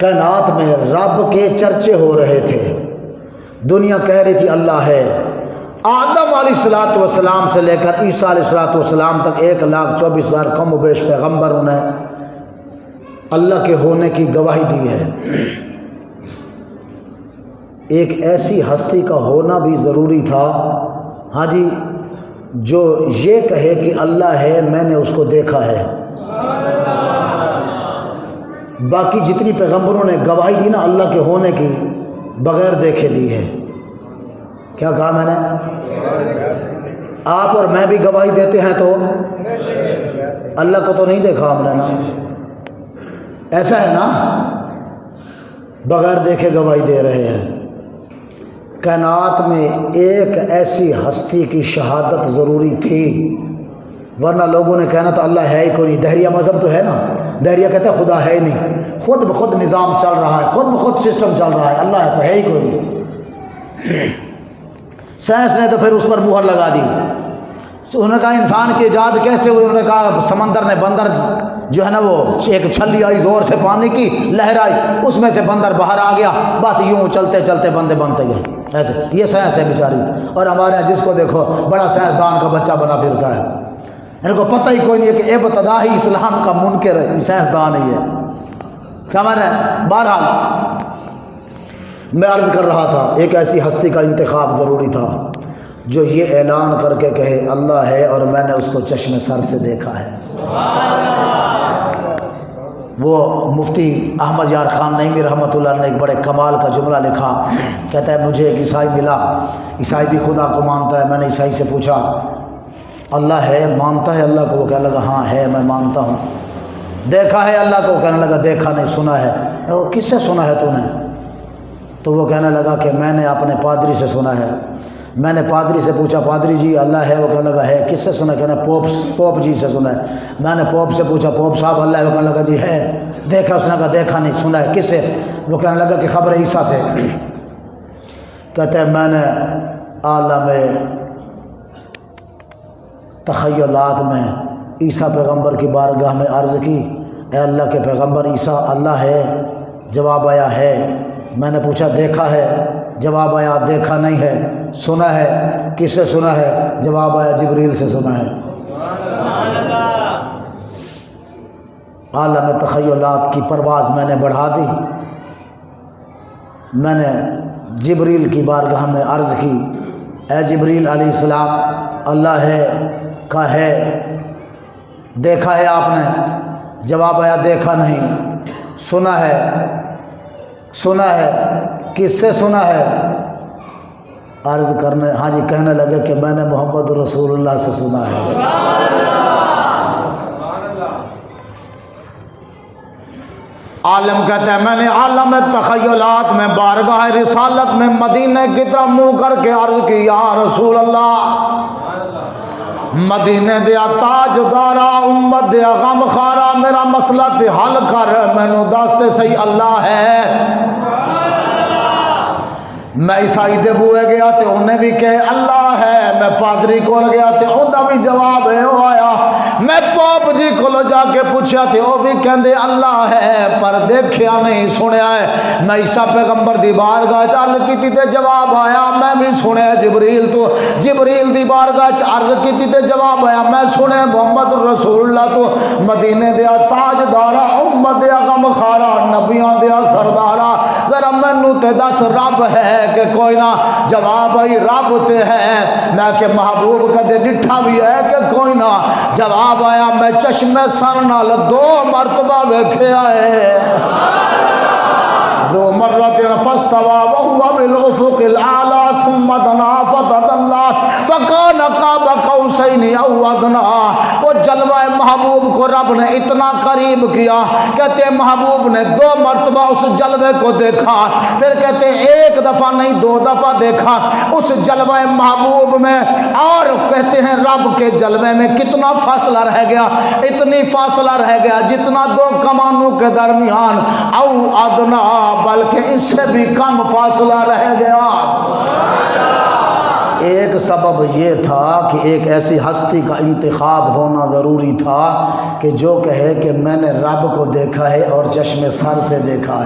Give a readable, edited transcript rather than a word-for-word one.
کائنات میں رب کے چرچے ہو رہے تھے، دنیا کہہ رہی تھی اللہ ہے۔ آدم علیہ الصلوۃ والسلام سے لے کر عیسیٰ علیہ الصلوۃ والسلام تک 1,24,000 کم و بیش پیغمبروں نے اللہ کے ہونے کی گواہی دی ہے۔ ایک ایسی ہستی کا ہونا بھی ضروری تھا، ہاں جی، جو یہ کہے کہ اللہ ہے، میں نے اس کو دیکھا ہے۔ باقی جتنی پیغمبروں نے گواہی دی نا اللہ کے ہونے کی، بغیر دیکھے دی ہے۔ کیا کہا میں نے؟ آپ اور میں بھی گواہی دیتے ہیں تو اللہ کو تو نہیں دیکھا ہم نے نا، ایسا ہے نا، بغیر دیکھے گواہی دے رہے ہیں۔ کائنات میں ایک ایسی ہستی کی شہادت ضروری تھی، ورنہ لوگوں نے کہنا تھا اللہ ہے ہی کوئی نہیں۔ دہریہ مذہب تو ہے نا، دہریہ کہتا ہے خدا ہے ہی نہیں، خود بخود نظام چل رہا ہے، خود بخود سسٹم چل رہا ہے، اللہ تو ہے ہی کوئی نہیں۔ سائنس نے تو پھر اس پر مہر لگا دی۔ انہوں نے کہا انسان کی ایجاد کیسے ہوئی؟ انہوں نے کہا سمندر نے بندر جو ہے نا وہ ایک چھلی آئی زور سے پانی کی، لہر آئی، اس میں سے بندر باہر آ گیا، بس یوں چلتے چلتے بندے بنتے گئے۔ ایسے یہ سائنس ہے بیچاری، اور ہمارے یہاں جس کو دیکھو بڑا سائنسدان کا بچہ بنا پھرتا ہے، ان کو پتہ ہی کوئی نہیں ہے کہ ابتدا ہی اسلام کا منکر سائنسدان ہی ہے۔ سمجھ رہے ہیں؟ بہرحال میں عرض کر رہا تھا ایک ایسی ہستی کا انتخاب ضروری تھا جو یہ اعلان کر کے کہے اللہ ہے اور میں نے اس کو چشم سر سے دیکھا ہے۔ وہ مفتی احمد یار خان نعیمی رحمۃ اللہ نے ایک بڑے کمال کا جملہ لکھا، کہتا ہے مجھے ایک عیسائی ملا، عیسائی بھی خدا کو مانتا ہے، میں نے عیسائی سے پوچھا اللہ ہے، مانتا ہے اللہ کو؟ وہ کہنے لگا ہاں ہے، میں مانتا ہوں۔ دیکھا ہے اللہ کو؟ وہ کہنے لگا دیکھا نہیں، سنا ہے۔ وہ کس سے سنا ہے تو نے؟ تو وہ کہنے لگا کہ میں نے اپنے پادری سے سنا ہے۔ میں نے پادری سے پوچھا پادری جی اللہ ہے؟ وہ کہنے لگا ہے۔ کس سے سنا؟ کہنا پوپ جی سے سنا ہے۔ میں نے پوپ سے پوچھا پوپ صاحب اللہ ہے؟ وہ کہنے لگا جی ہے۔ دیکھا؟ اس نے کہا دیکھا نہیں، سنا ہے۔ کس سے؟ وہ کہنے لگا کہ خبر عیسیٰ سے۔ کہتے ہیں میں نے عالم تخیلات میں عیسیٰ پیغمبر کی بارگاہ میں عرض کی اے اللہ کے پیغمبر عیسیٰ اللہ ہے؟ جواب آیا ہے۔ میں نے پوچھا دیکھا ہے؟ جواب آیا دیکھا نہیں ہے۔ سنا ہے؟ کس سے سنا ہے؟ جواب آیا جبریل سے سنا ہے۔ عالم تخیلات کی پرواز میں نے بڑھا دی، میں نے جبریل کی بارگاہ میں عرض کی اے جبریل علیہ السلام اللہ ہے کا ہے؟ دیکھا ہے آپ نے؟ جواب آیا دیکھا نہیں۔ سنا ہے؟ سنا ہے۔ کس سے سنا ہے؟ عرض کرنے ہاں جی کہنے لگے کہ میں نے محمد رسول اللہ سے سنا ہے۔ عالم کہتا ہے میں نے عالم تخیلات میں بارگاہ رسالت میں مدینہ کی طرف منہ کر کے عرض کی یا رسول اللہ مدینے دیا تاجدارا امت دیا غم خارا میرا مسئلہ تے حل کر، مینوں دستے صحیح اللہ ہے۔ میں عیسائی دے بوئے گیا تے انہیں بھی کہے اللہ ہے، میں پادری کو گیا تے انہوں بھی جواب ہے وہ آیا، میں پوپ جی کو جا کے پوچھا تے وہ بھی کہندے اللہ ہے، پر دیکھیا نہیں سنیا ہے۔ میں عیسیٰ پیغمبر دی بارگاہ عرض کیتی تے جواب آیا میں بھی سنیا جبریل تو، جبریل دی بارگاہ عرض کیتی تے جواب آیا میں سنیا محمد رسول اللہ تو، مدینے دیا تاجدارا امت دیا غم خارا نبیاں دیا سردارا، ذرا مینوں تے دس رب ہے کہ کوئی نہ؟ جواب آئی رب تے ہے۔ میں کہ محبوب کدے ڈٹھا بھی ہے کہ کوئی نہ؟ جواب آیا میں چشم سر نال 2 مرتبہ ویکھیا ہے۔ ذو مرۃ فاستوى وهو بالافق الاعلى ثم دنا فتدلى فكان قاب قوسين او ادنى۔ وہ جلوہ محبوب کو رب نے اتنا قریب کیا، کہتے ہیں محبوب نے 2 مرتبہ اس جلوے کو دیکھا، پھر کہتے ہیں 1 دفعہ نہیں 2 دفعہ دیکھا اس جلوہ محبوب میں، اور کہتے ہیں رب کے جلوے میں کتنا فاصلہ رہ گیا؟ اتنی فاصلہ رہ گیا جتنا 2 کمانوں کے درمیان، او ادنا بلکہ اس سے بھی کم فاصلہ رہ گیا۔ ایک سبب یہ تھا کہ ایک ایسی ہستی کا انتخاب ہونا ضروری تھا کہ جو کہے کہ میں نے رب کو دیکھا ہے اور چشم سر سے دیکھا ہے۔